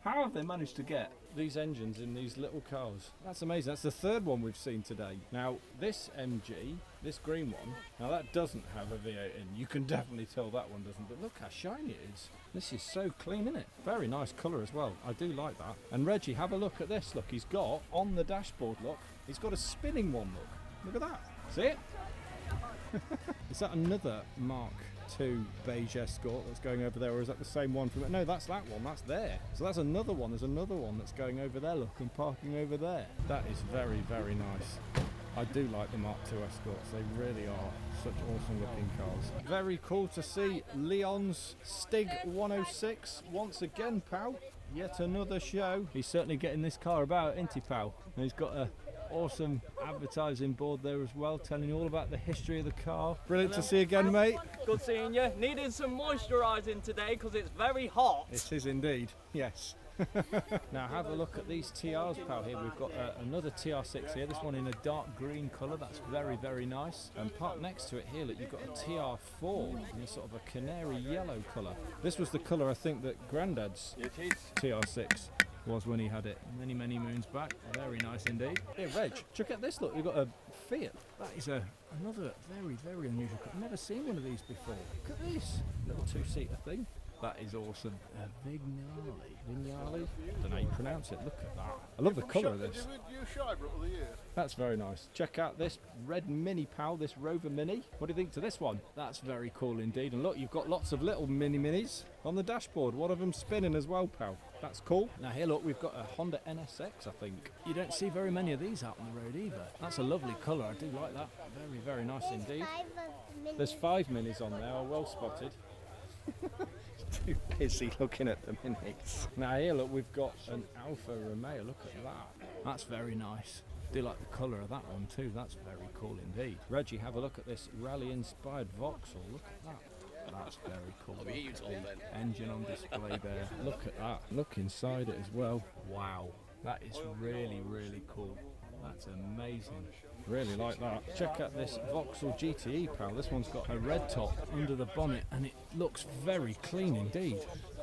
How have they managed to get these engines in these little cars? That's amazing. That's the third one we've seen today. Now, this MG, this green one, now that doesn't have a V8 in. You can definitely tell that one doesn't, but look how shiny it is. This is so clean, isn't it? Very nice colour as well. I do like that. And Reggie, have a look at this. Look, he's got, on the dashboard, look, he's got a spinning one, look. Look at that. See it? Is that another Mark II beige Escort that's going over there, or is that the same one from it? No, that's that one. That's there. So that's another one. There's another one that's going over there, look, and parking over there. That is very, very nice. I do like the Mark II Escorts. They really are such awesome looking cars. Very cool to see Leon's Stig 106 once again, pal. Yet another show. He's certainly getting this car about, isn't he, pal? And he's got a awesome advertising board there as well, telling you all about the history of the car. Brilliant to see you again, mate. Good seeing you. Needing some moisturising today because it's very hot. It is indeed, yes. Now have a look at these TRs, pal. Here we've got another TR6 here, this one in a dark green colour. That's very, very nice. And parked next to it here, look, you've got a TR4 in a sort of a canary yellow colour. This was the colour, I think, that Grandad's TR6 was when he had it many, many moons back. Very nice indeed. Hey, Reg, check out this, look, we've got a Fiat. That is another very, very unusual car. I've never seen one of these before. Look at this little two-seater thing. That is awesome. A Vignale. I don't know how you pronounce it. Look at that. I love the colour of this. That's very nice. Check out this red Mini, pal, this Rover Mini. What do you think to this one? That's very cool indeed. And look, you've got lots of little minis on the dashboard. One of them spinning as well, pal. That's cool. Now here, look, we've got a Honda NSX, I think. You don't see very many of these out on the road either. That's a lovely colour. I do like that. Very, very nice indeed. There's 5 minis on there. Well spotted. Too busy looking at the minis. Now here, look, we've got an Alfa Romeo. Look at that. That's very nice. Do like the colour of that one too. That's very cool indeed. Reggie, have a look at this rally-inspired Vauxhall. Look at that. That's very cool. Look at the engine on display there. Look at that. Look inside it as well. Wow. That is really, really cool. That's amazing. Really like that. Check out this Vauxhall GTE, pal. This one's got a red top under the bonnet and it looks very clean indeed.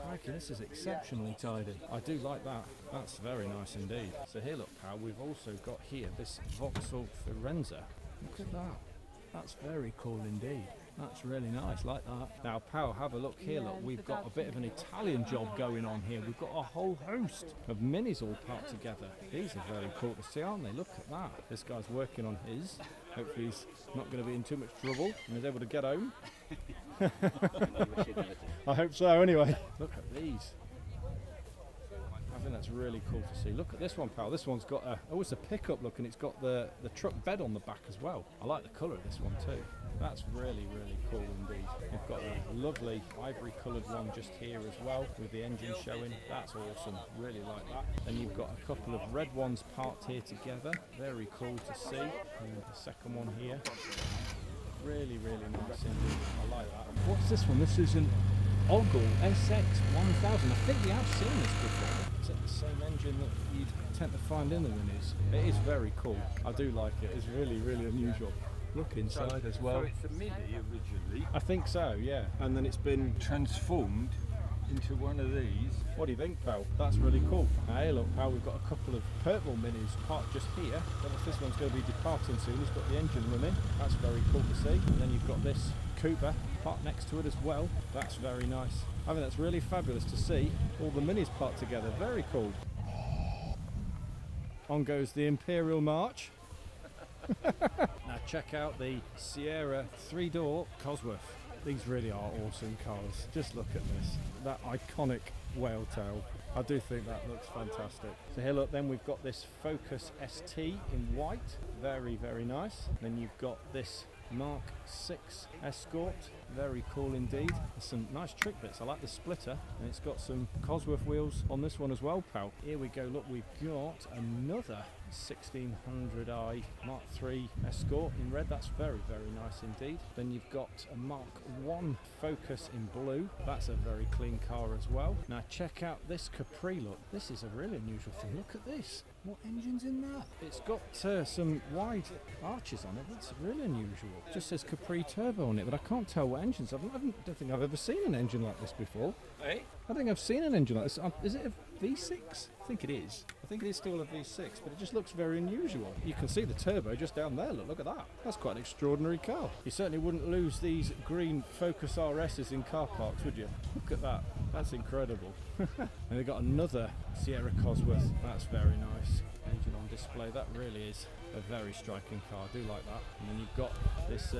Crikey, this is exceptionally tidy. I do like that. That's very nice indeed. So here, look, pal, we've also got here this Vauxhall Firenze. Look at that. That's very cool indeed. That's really nice, like that. Now, pal, have a look here. Look, we've got a bit of an Italian job going on here. We've got a whole host of minis all parked together. These are very cool to see, aren't they? Look at that. This guy's working on his. Hopefully he's not going to be in too much trouble and is able to get home. I hope so, anyway. Look at these. I think that's really cool to see. Look at this one, pal. This one's got it's a pickup look, and it's got the truck bed on the back as well. I like the colour of this one too. That's really, really cool indeed. You've got a lovely ivory coloured one just here as well with the engine showing. That's awesome. Really like that. And you've got a couple of red ones parked here together. Very cool to see. And the second one here. Really, really nice indeed. I like that. What's this one? This is an Ogle SX1000. I think we have seen this before. Is it the same engine that you'd tend to find in the minis? It is very cool. I do like it. It's really, really unusual. Look inside as well. So it's a Mini originally. I think so, yeah. And then it's been Transformed into one of these. What do you think, pal? That's really cool. Now, hey, look, pal, we've got a couple of purple minis parked just here. Don't know if this one's going to be departing soon. It's got the engine running. That's very cool to see. And then you've got this Cooper parked next to it as well. That's very nice. I think that's really fabulous to see all the minis parked together. Very cool. On goes the Imperial March. Now check out the Sierra 3-door Cosworth. These really are awesome cars. Just look at this. That iconic whale tail. I do think that looks fantastic. So here, look, then we've got this Focus ST in white. Very, very nice. Then you've got this Mark 6 Escort. Very cool indeed. There's some nice trick bits. I like the splitter, and it's got some Cosworth wheels on this one as well, pal. Here we go. Look, we've got another 1600i Mark 3 Escort in red. That's very, very nice indeed. Then you've got a Mark 1 Focus in blue. That's a very clean car as well. Now check out this Capri. Look, this is a really unusual thing. Look at this. What engine's in that? It's got some wide arches on it. That's really unusual. It just says Capri Turbo on it, but I can't tell what engines. I don't think I've ever seen an engine like this before. Eh? I think I've seen an engine like this. Is it a V6? I think it is. I think it is still a V6, but it just looks very unusual. You can see the turbo just down there. Look at that. That's quite an extraordinary car. You certainly wouldn't lose these green Focus RSs in car parks, would you? Look at that. That's incredible. And they've got another Sierra Cosworth. That's very nice. Engine on display. That really is a very striking car. I do like that. And then you've got this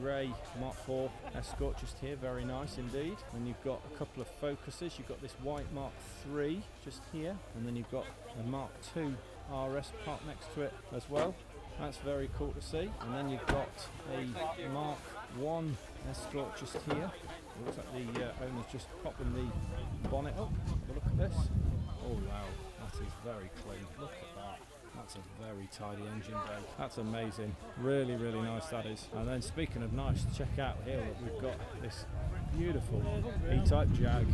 grey Mark IV Escort just here. Very nice indeed. And you've got a couple of Focuses. You've got this white Mark III just here. And then you've got a Mark II RS parked next to it as well. That's very cool to see. And then you've got a Mark I Escort just here. It looks like the owner's just popping the bonnet up. Have a look at this. Oh wow, that is very clean. Look at that. That's a very tidy engine bay. That's amazing. Really, really nice that is. And then speaking of nice, check out here that we've got this beautiful E-Type Jag.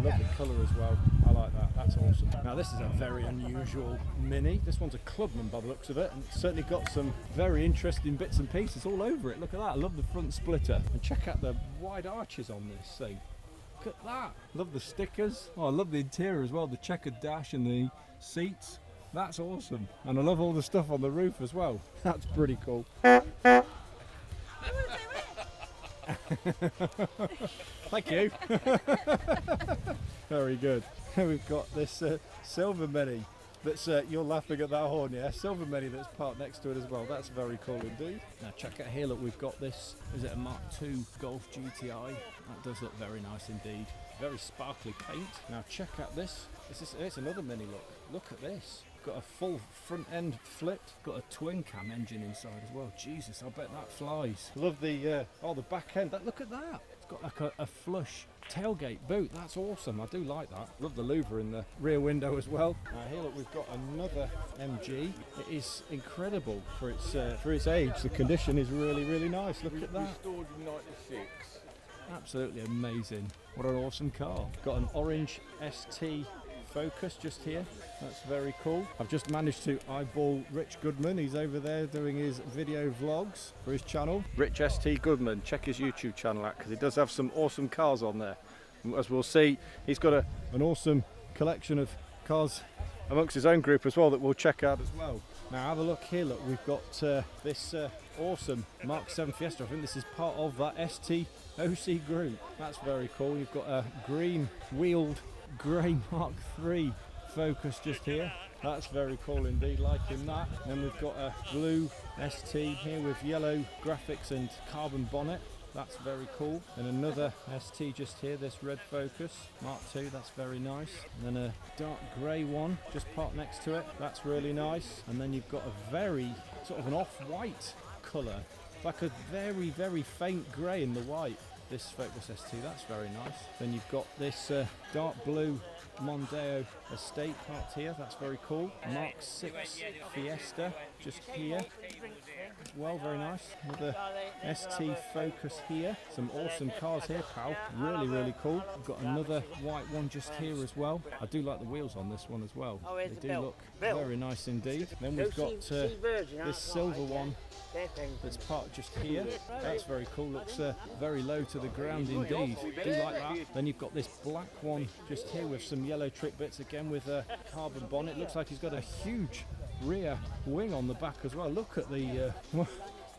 Lovely colour as well. I like that. That's awesome. Now this is a very unusual Mini. This one's a Clubman by the looks of it, and it's certainly got some very interesting bits and pieces all over it. Look at that. I love the front splitter. And check out the wide arches on this thing. Look at that. Love the stickers. Oh, I love the interior as well. The checkered dash and the seats. That's awesome. And I love all the stuff on the roof as well. That's pretty cool. Thank you. Very good. We've got this silver Mini that's, you're laughing at that horn, yeah? Silver Mini that's parked next to it as well. That's very cool indeed. Now check out here, look, we've got this, is it a Mark II Golf GTI? That does look very nice indeed. Very sparkly paint. Now check out this. It's another Mini, look at this. Got a full front end flipped, got a twin cam engine inside as well. Jesus, I bet that flies. Love the back end. Look at that. It's got like a flush tailgate boot. That's awesome. I do like that. Love the louver in the rear window as well. Now here, look, we've got another MG. It is incredible for its age. The condition is really, really nice. Look at that. Restored in '96. Absolutely amazing. What an awesome car. Got an orange ST Focus just here. That's very cool. I've just managed to eyeball Rich Goodman. He's over there doing his video vlogs for his channel. Rich ST Goodman. Check his YouTube channel out because he does have some awesome cars on there. As we'll see, he's got an awesome collection of cars amongst his own group as well that we'll check out as well. Now have a look here. Look, we've got this awesome Mark 7 Fiesta. I think this is part of that ST OC group. That's very cool. You've got a green wheeled grey Mark 3 Focus just here. That's very cool indeed, liking that. Then we've got a blue ST here with yellow graphics and carbon bonnet. That's very cool. And another ST just here, this red Focus Mark 2, that's very nice. And then a dark grey one just parked next to it. That's really nice. And then you've got a very sort of an off-white colour, like a very, very faint grey in the white. This Focus ST, that's very nice. Then you've got this dark blue Mondeo Estate parked here, that's very cool. Mark 6 Fiesta just here as well, very nice. Another ST Focus here. Some awesome cars here, pal. Really, really cool. We've got another white one just here as well. I do like the wheels on this one as well. They do look very nice indeed. Then we've got this silver one that's parked just here. That's very cool. Looks very low to the ground indeed. Do like that. Then you've got this black one just here with some yellow trick bits again with a carbon bonnet. Looks like he's got a huge rear wing on the back as well. Look at the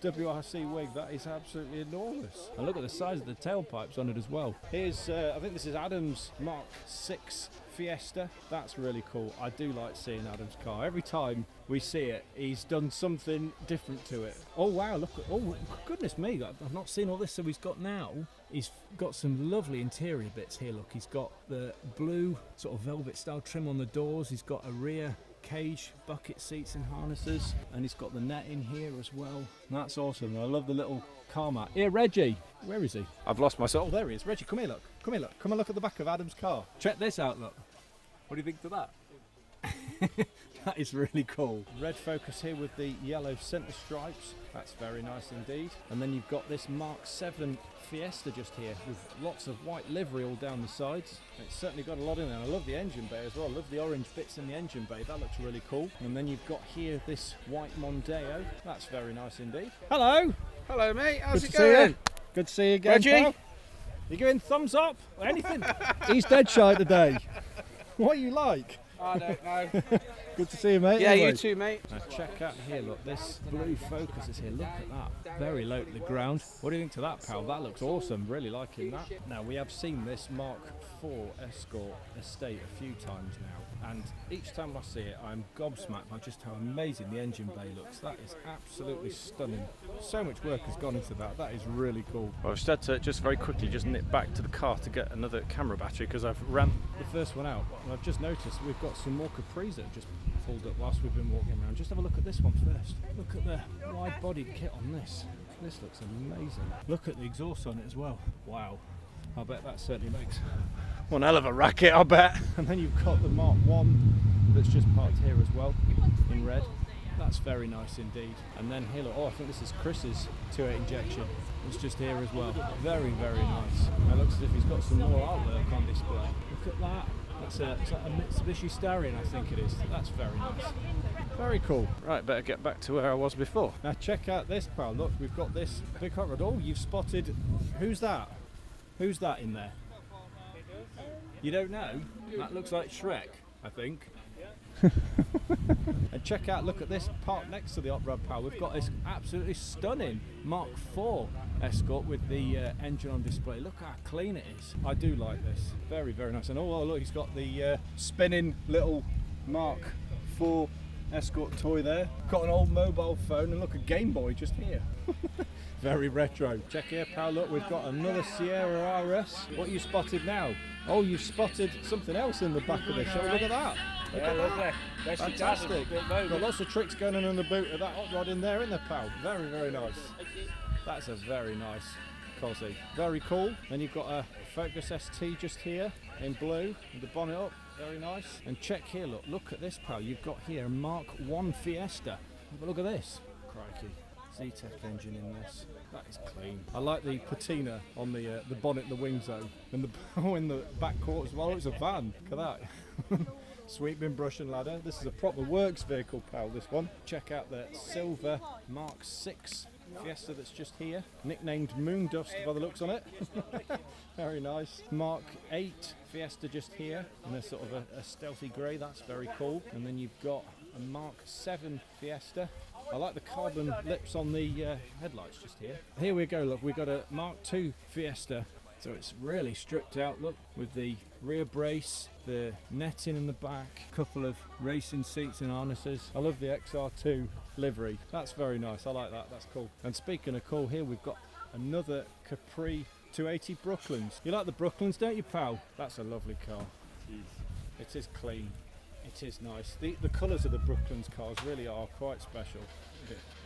WRC wing, that is absolutely enormous. And look at the size of the tailpipes on it as well. Here's, I think this is Adam's Mark 6 Fiesta. That's really cool. I do like seeing Adam's car. Every time we see it, he's done something different to it. Oh wow, look at, oh goodness me, I've not seen all this. So he's got some lovely interior bits here. Look, he's got the blue sort of velvet style trim on the doors. He's got a rear cage, bucket seats and harnesses, and he's got the net in here as well. That's awesome. I love the little car mat. Here, Reggie. Where is he? I've lost myself. Oh, there he is. Reggie, come here, look. Come here, look. Come and look at the back of Adam's car. Check this out, look. What do you think to that? That is really cool. Red Focus here with the yellow centre stripes. That's very nice indeed. And then you've got this Mark 7 Fiesta just here with lots of white livery all down the sides. It's certainly got a lot in there. And I love the engine bay as well. I love the orange bits in the engine bay. That looks really cool. And then you've got here this white Mondeo. That's very nice indeed. Hello. Hello, mate. How's Good it going? Good to see you again, Reggie? pal. You giving thumbs up or anything? He's dead shy today. What are you like? I don't know. Good to see you, mate. Yeah, Anyway. you too, mate. Now check out here, look, this blue Focus is here, look at that, very low to the ground. What do you think to that, pal? That looks awesome, really liking that. Now we have seen this Mark 4 Escort Estate a few times now, and each time I see it I'm gobsmacked by just how amazing the engine bay looks. That is absolutely stunning. So much work has gone into that, that is really cool. Well, I've had to just very quickly just nip back to the car to get another camera battery because I've ran the first one out, and I've just noticed we've got some more Capris that have just pulled up whilst we've been walking around. Just have a look at this one first. Look at the wide-bodied kit on this. This looks amazing. Look at the exhaust on it as well. Wow. I bet that certainly makes one hell of a racket, I bet. And then you've got the Mark 1 that's just parked here as well, in red. That's very nice indeed. And then here, look, oh, I think this is Chris's 2.8 injection. It's just here as well. Very, very nice. It looks as if he's got some more artwork on display. Look at that. It's like a Mitsubishi Starion, I think it is. That's very nice. Very cool. Right, better get back to where I was before. Now check out this, pal. Look, we've got this big hot rod. Oh, you've spotted. Who's that? Who's that in there? You don't know? That looks like Shrek, I think. And check out, look at this park next to the hot rod, pal. We've got this absolutely stunning Mark 4 Escort with the engine on display. Look how clean it is. I do like this. Very, very nice. And oh, look, he's got the spinning little Mark 4 Escort toy there. Got an old mobile phone and look, a Game Boy just here. Very retro. Check here, pal. Look, we've got another Sierra RS. What you spotted now? Oh, you've spotted something else in the back of this. So look at that. Look at that. Fantastic. Got lots of tricks going on in the boot of that hot rod in there, isn't there, pal? Very, very nice. That's a very nice Cosy. Very cool. Then you've got a Focus ST just here in blue with the bonnet up. Very nice. And check here, look at this, pal. You've got here a Mark 1 Fiesta. Have a look at this. Crikey. Z-Tech engine in this. That is clean. I like the patina on the bonnet and the wing zone. And the in the back quarters as well. It's a van. Look at that. Sweep bin, brush and ladder. This is a proper works vehicle, pal, this one. Check out the silver Mark 6 Fiesta that's just here. Nicknamed Moon Dust by the looks on it. Very nice. Mark 8 Fiesta just here. And there's sort of a stealthy grey. That's very cool. And then you've got a Mark 7 Fiesta. I like the carbon lips on the headlights just here. Here we go, look, we've got a Mark 2 Fiesta. So it's really stripped out, look, with the rear brace, the netting in the back, couple of racing seats and harnesses. I love the XR2 livery. That's very nice, I like that, that's cool. And speaking of cool, here we've got another Capri 280 Brooklands. You like the Brooklands, don't you, pal? That's a lovely car. It is clean. It is nice. The colours of the Brooklands cars really are quite special.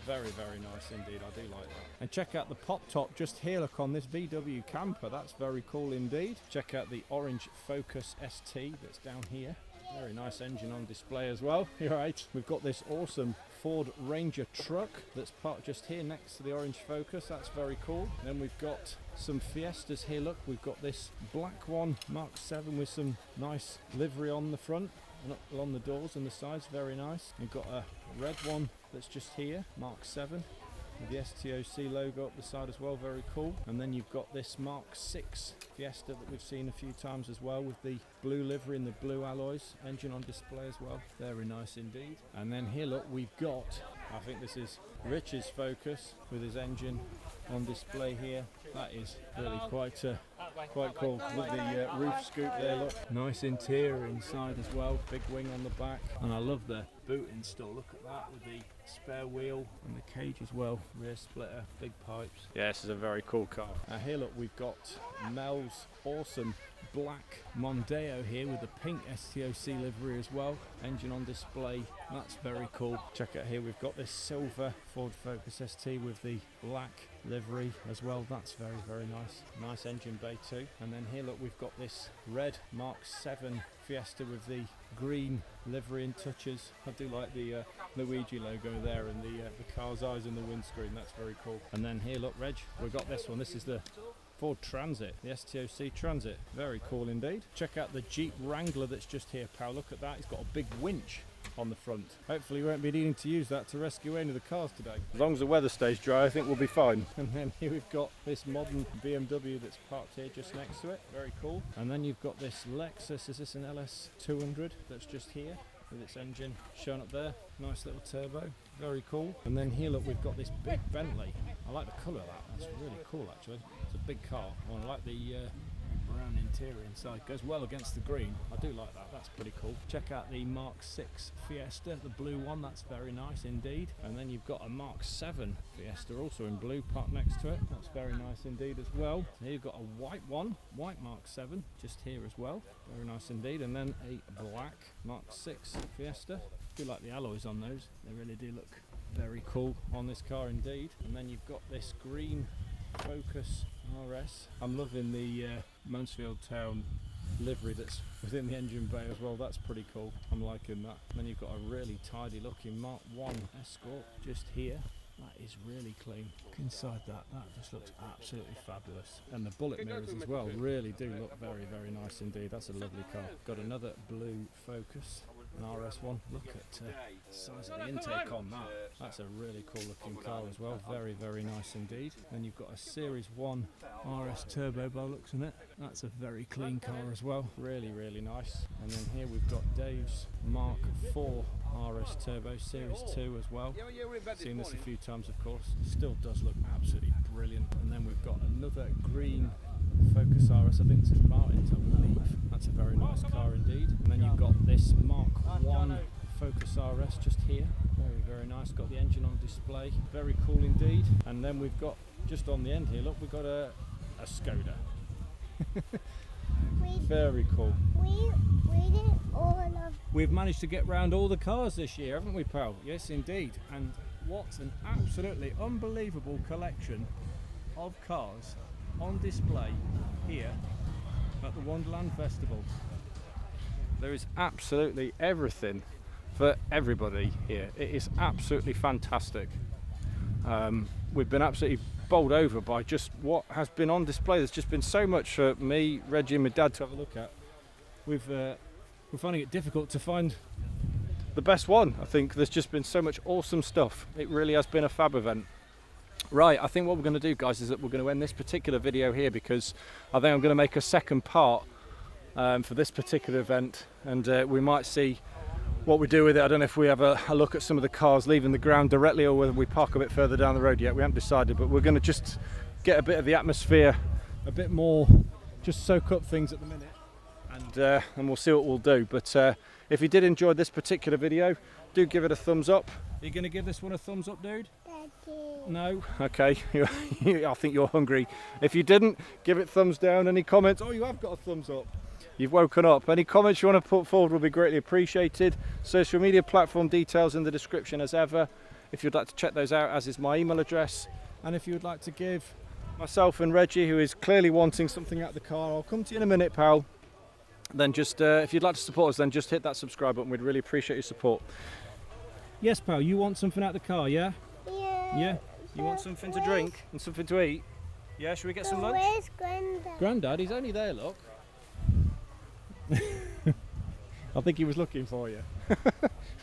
Very, very nice indeed. I do like that. And check out the pop top just here, look, on this VW camper. That's very cool indeed. Check out the orange Focus ST that's down here. Very nice engine on display as well. You're right. We've got this awesome Ford Ranger truck that's parked just here next to the orange Focus. That's very cool. Then we've got some Fiestas here. Look, we've got this black one, Mark 7, with some nice livery on the front and along the doors and the sides. Very nice. We've got a red one that's just here, Mark 7. With the STOC logo up the side as well, very cool. And then you've got this Mark 6 Fiesta that we've seen a few times as well, with the blue livery and the blue alloys, engine on display as well, very nice indeed. And then here, look, we've got, I think this is Rich's Focus with his engine on display here. That is really quite cool. With the roof scoop there, look, nice interior inside as well, big wing on the back, and I love the boot install. Look at that, with the spare wheel and the cage as well, rear splitter, big pipes. Yeah, this is a very cool car. Here, look, we've got Mel's awesome black Mondeo here with the pink STOC livery as well, engine on display. That's very cool. Check out here, we've got this silver Ford Focus ST with the black livery as well. That's very, very nice. Nice engine bay too. And then here, look, we've got this red Mark 7 Fiesta with the green livery and touches. I do like the Luigi logo there and the car's eyes in the windscreen. That's very cool. And then here, look, Reg, we've got this one. This is the Ford Transit, the STOC Transit. Very cool indeed. Check out the Jeep Wrangler that's just here, pal. Look at that. It's got a big winch on the front. Hopefully we won't be needing to use that to rescue any of the cars today. As long as the weather stays dry, I think we'll be fine. And then here we've got this modern BMW that's parked here just next to it. Very cool. And then you've got this Lexus, is this an LS200 that's just here with its engine shown up there. Nice little turbo, very cool. And then here, look, we've got this big Bentley. I like the colour of that, that's really cool actually. It's a big car. I like the brown interior inside, goes well against the green. I do like that, that's pretty cool. Check out the Mark 6 Fiesta, the blue one, that's very nice indeed. And then you've got a Mark 7 Fiesta also in blue parked next to it. That's very nice indeed as well. Here you've got a white one, white Mark 7 just here as well, very nice indeed. And then a black Mark 6 Fiesta. I do like the alloys on those, they really do look very cool on this car indeed. And then you've got this green Focus RS. I'm loving the Mansfield Town livery that's within the engine bay as well. That's pretty cool, I'm liking that. And then you've got a really tidy looking Mark 1 Escort just here. That is really clean. Look inside that just looks absolutely fabulous. And the bullet mirrors as well really do look very, very nice indeed. That's a lovely car. Got another blue Focus, an RS1. Look at the size of the intake on that. That's a really cool looking car as well. Very, very nice indeed. Then you've got a Series 1 RS Turbo by looks in it. That's a very clean car as well. Really, really nice. And then here we've got Dave's Mark 4 RS Turbo Series 2 as well. Seen this a few times, of course. Still does look absolutely brilliant. And then we've got another green Focus RS, I think this is Martin's, I believe. That's a very nice car indeed. And then you've got this Mark 1 Focus RS just here. Very, very nice. Got the engine on display. Very cool indeed. And then we've got, just on the end here, look, we've got a Skoda. Very cool. We've managed to get round all the cars this year, haven't we, pal? Yes, indeed. And what an absolutely unbelievable collection of cars on display here at the Wonderland Festival. There is absolutely everything for everybody here. It is absolutely fantastic. We've been absolutely bowled over by just what has been on display. There's just been so much for me, Reggie and my dad to have a look at. We're finding it difficult to find the best one. I think there's just been so much awesome stuff. It really has been a fab event. Right, I think what we're going to do, guys, is that we're going to end this particular video here, because I think I'm going to make a second part for this particular event, and we might see what we do with it. I don't know if we have a look at some of the cars leaving the ground directly, or whether we park a bit further down the road yet. We haven't decided, but we're going to just get a bit of the atmosphere, a bit more, just soak up things at the minute, and we'll see what we'll do. But if you did enjoy this particular video, do give it a thumbs up. Are you going to give this one a thumbs up, dude? No? Okay. I think you're hungry. If you didn't, give it thumbs down. Any comments? Oh, you have got a thumbs up. You've woken up. Any comments you want to put forward will be greatly appreciated. Social media platform details in the description as ever, if you'd like to check those out, as is my email address. And if you would like to give myself and Reggie, who is clearly wanting something out of the car, I'll come to you in a minute, pal. Then just, if you'd like to support us, then just hit that subscribe button. We'd really appreciate your support. Yes, pal, you want something out of the car, yeah? Yeah? You want something to drink and something to eat? Yeah, should we get some lunch? Where's Grandad? Grandad, he's only there, look. I think he was looking for you.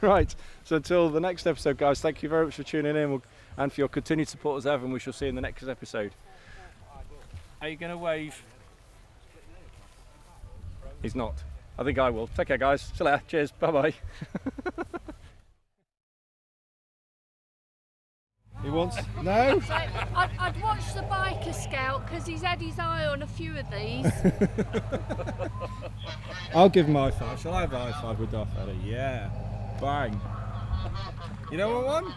Right, so until the next episode, guys, thank you very much for tuning in and for your continued support as ever, and we shall see you in the next episode. Are you going to wave? He's not. I think I will. Take care, guys. See you later. Cheers. Bye-bye. He wants... No? So I'd watch the biker scout, because he's had his eye on a few of these. I'll give him a high five. Shall I have a high five with Darth Vader? Yeah. Bang. You know what one?